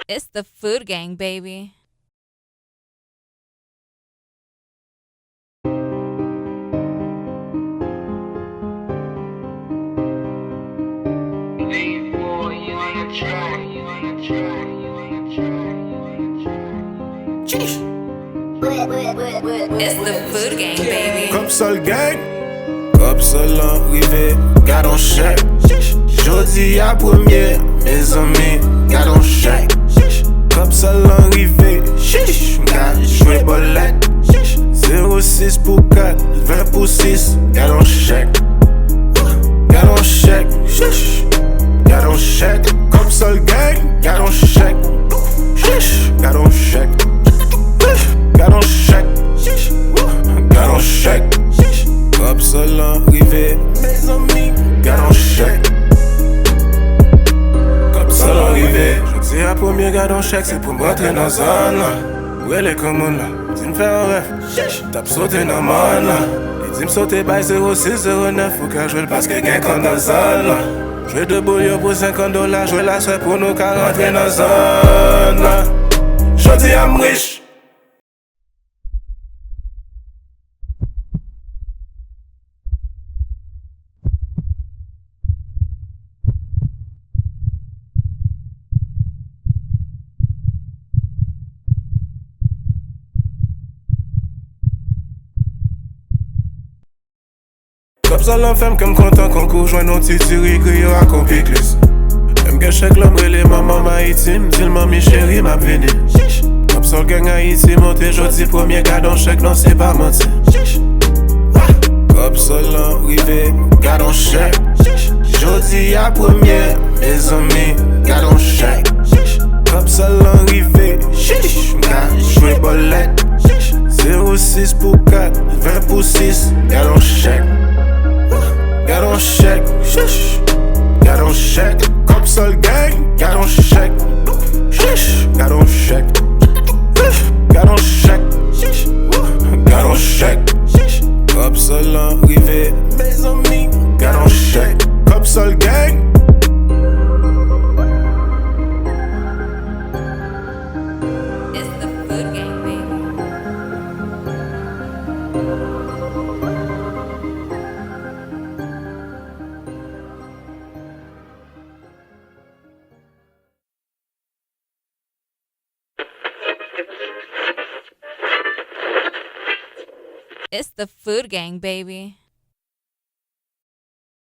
It's the food gang, baby. It's the food gang, baby. Comme ça le gang, comme ça l'arrivée, garde en chèque. Jodi à premier, mes amis, garde en chèque. Comme ça l'arrivée, garde jouer bolette. 06 pour 4, 20 pour 6, garde en chèque. Garde en chèque, garde en chèque. Comme ça le gang, garde en chèque. Garde en chèque. Garde en chèque. Garde en chèque. Comme ça l'arrivée, mes amis, garde en chèque. Comme ça l'arrivée, je dis à premier garde en chèque, c'est pour m'entrer dans la zone là. Où est les communes là? Tu me fais un rêve, t'as sauté dans man là. Et dis me sauter by 0609, faut qu'à jouer le basket gain comme dans la zone là. Jouer de bouillon pour $50, jouer la soirée pour nous qu'à rentrer dans la zone là. Je dis à m'riche. Comme ça l'enfant comme content qu'on court joint nos petits tiri à compiclis. Même que chaque l'homme les maman Haïti, m'dit mamie chérie m'a venu. Comme ça le gang Haïti monté jodi premier garde en chèque, non c'est pas menti. Comme ça l'arrivée, garde en chèque. Jodi à premier, mes amis, garde en chèque. Comme ça l'arrivée, garde jouer bolette. 06 pour 4, 20 pour 6, garde en chèque. Garde en chèque, garde en chèque. Comme ça le gang, garde en chèque. Garde en chèque. Garde en chèque. Garde en chèque. Comme ça l'arrivée, mes amis, garde en chèque. Comme ça le gang. It's the food gang, baby. It's the food gang, baby.